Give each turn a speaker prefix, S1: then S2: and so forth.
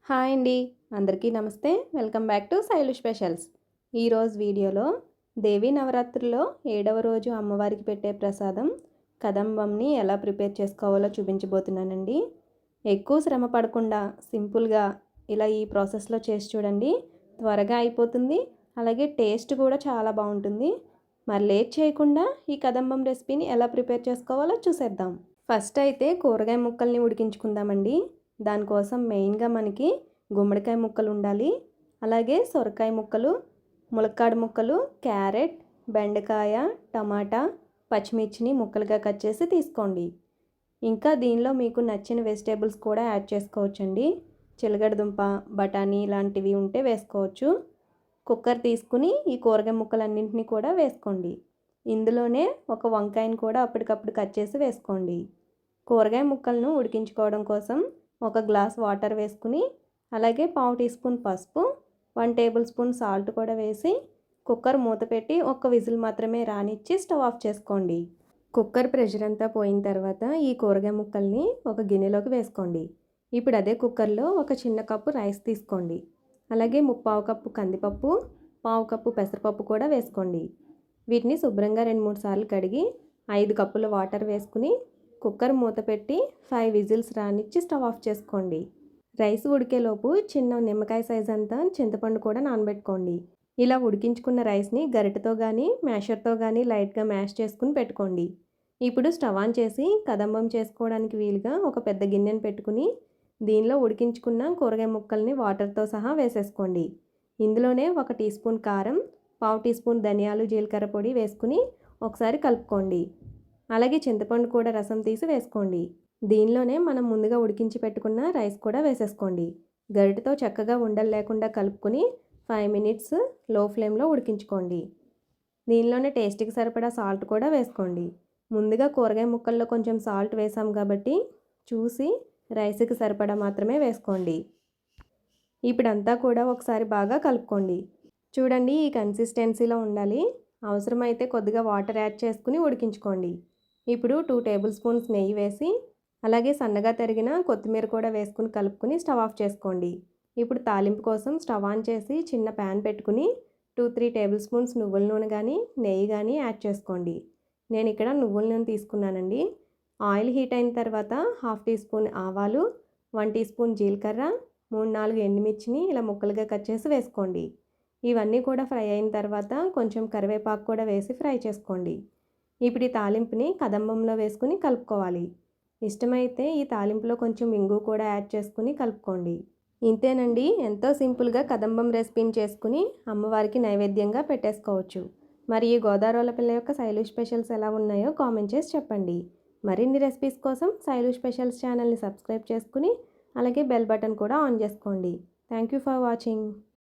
S1: Hi అండి, అందరికీ నమస్తే. Welcome back to Shailu specials. ఈరోజు వీడియోలో దేవీ నవరాత్రుల్లో 7వ రోజు అమ్మవారికి పెట్టే ప్రసాదం కదంబంని ఎలా ప్రిపేర్ చేసుకోవాలో చూపించబోతున్నానండి. ఎక్కువ శ్రమ పడకుండా సింపుల్గా ఇలా ఈ ప్రాసెస్లో చేసి చూడండి. త్వరగా అయిపోతుంది, అలాగే టేస్ట్ కూడా చాలా బాగుంటుంది. మరి లేట్ చేయకుండా ఈ కదంబం రెసిపీని ఎలా ప్రిపేర్ చేసుకోవాలో చూసేద్దాం. ఫస్ట్ అయితే కూరగాయ ముక్కల్ని ఉడికించుకుందామండి. దానికోసం మెయిన్గా మనకి గుమ్మడికాయ ముక్కలు ఉండాలి, అలాగే సొరకాయ ముక్కలు, ములక్కాడ ముక్కలు, క్యారెట్, బెండకాయ, టమాటా, పచ్చిమిర్చిని ముక్కలుగా కట్ చేసి తీసుకోండి. ఇంకా దీనిలో మీకు నచ్చిన వెజిటేబుల్స్ కూడా యాడ్ చేసుకోవచ్చండి. చిలగడదుంప, బఠానీ లాంటివి ఉంటే వేసుకోవచ్చు. కుక్కర్ తీసుకుని ఈ కూరగాయ ముక్కలన్నింటినీ కూడా వేసుకోండి. ఇందులోనే ఒక వంకాయని కూడా అప్పటికప్పుడు కట్ చేసి వేసుకోండి. కూరగాయ ముక్కలను ఉడికించుకోవడం కోసం ఒక గ్లాస్ వాటర్ వేసుకుని, అలాగే పావు టీ స్పూన్ పసుపు, 1 టేబుల్ స్పూన్ సాల్ట్ కూడా వేసి కుక్కర్ మూత పెట్టి ఒక్క విజిల్ మాత్రమే రానిచ్చి స్టవ్ ఆఫ్ చేసుకోండి. కుక్కర్ ప్రెషర్ అంతా పోయిన తర్వాత ఈ కూరగాయ ముక్కల్ని ఒక గిన్నెలోకి వేసుకోండి. ఇప్పుడు అదే కుక్కర్లో ఒక చిన్న కప్పు రైస్ తీసుకోండి. అలాగే 3/4 కప్పు కందిపప్పు, పావు కప్పు పెసరపప్పు కూడా వేసుకోండి. వీటిని శుభ్రంగా 2-3 సార్లు కడిగి 5 కప్పుల వాటర్ వేసుకుని కుక్కర్ మూత పెట్టి 5 విజిల్స్ రానిచ్చి స్టవ్ ఆఫ్ చేసుకోండి. రైస్ ఉడికేలోపు చిన్న నిమ్మకాయ సైజ్ అంతా చింతపండు కూడా నానబెట్టుకోండి. ఇలా ఉడికించుకున్న రైస్ని గరిటెతో కానీ మ్యాషర్తో కానీ లైట్గా మ్యాష్ చేసుకుని పెట్టుకోండి. ఇప్పుడు స్టవ్ ఆన్ చేసి కదంబం చేసుకోవడానికి వీలుగా ఒక పెద్ద గిన్నెను పెట్టుకుని దీనిలో ఉడికించుకున్న కూరగాయ ముక్కల్ని వాటర్తో సహా వేసేసుకోండి. ఇందులోనే 1 టీ స్పూన్ కారం, పావు టీ స్పూన్ ధనియాలు, జీలకర్ర పొడి వేసుకుని ఒకసారి కలుపుకోండి. అలాగే చింతపండు కూడా రసం తీసి వేసుకోండి. దీనిలోనే మనం ముందుగా ఉడికించి పెట్టుకున్న రైస్ కూడా వేసేసుకోండి. గరిటెతో చక్కగా ఉండలు లేకుండా కలుపుకొని 5 మినిట్స్ లో ఫ్లేమ్లో ఉడికించుకోండి. దీనిలోనే టేస్ట్కి సరిపడా సాల్ట్ కూడా వేసుకోండి. ముందుగా కూరగాయ ముక్కల్లో కొంచెం సాల్ట్ వేసాం కాబట్టి చూసి రైస్కి సరిపడా మాత్రమే వేసుకోండి. ఇప్పుడంతా కూడా ఒకసారి బాగా కలుపుకోండి. చూడండి, ఈ కన్సిస్టెన్సీలో ఉండాలి. అవసరమైతే కొద్దిగా వాటర్ యాడ్ చేసుకుని ఉడికించుకోండి. ఇప్పుడు 2 టేబుల్ స్పూన్స్ నెయ్యి వేసి, అలాగే సన్నగా తరిగిన కొత్తిమీర కూడా వేసుకుని కలుపుకుని స్టవ్ ఆఫ్ చేసుకోండి. ఇప్పుడు తాలింపు కోసం స్టవ్ ఆన్ చేసి చిన్న ప్యాన్ పెట్టుకుని 2-3 టేబుల్ స్పూన్స్ నువ్వుల నూనె కానీ నెయ్యి కానీ యాడ్ చేసుకోండి. నేను ఇక్కడ నువ్వుల నూనె తీసుకున్నానండి. ఆయిల్ హీట్ అయిన తర్వాత 1/2 టీ స్పూన్ ఆవాలు, 1 టీ స్పూన్ జీలకర్ర, 3-4 ఎండుమిర్చిని ఇలా ముక్కలుగా కట్ చేసి వేసుకోండి. ఇవన్నీ కూడా ఫ్రై అయిన తర్వాత కొంచెం కరివేపాకు కూడా వేసి ఫ్రై చేసుకోండి. ఇప్పుడు ఈ తాలింపుని కదంబంలో వేసుకుని కలుపుకోవాలి. ఇష్టమైతే ఈ తాలింపులో కొంచెం ఇంగు కూడా యాడ్ చేసుకుని కలుపుకోండి. ఇంతేనండి, ఎంతో సింపుల్గా కదంబం రెసిపీని చేసుకుని అమ్మవారికి నైవేద్యంగా పెట్టేసుకోవచ్చు. మరి ఈ గోదావరి పిల్ల యొక్క శైలు స్పెషల్స్ ఎలా ఉన్నాయో కామెంట్ చేసి చెప్పండి. మరిన్ని రెసిపీస్ కోసం శైలు స్పెషల్స్ ఛానల్ని సబ్స్క్రైబ్ చేసుకుని అలాగే బెల్ బటన్ కూడా ఆన్ చేసుకోండి. Thank you for watching.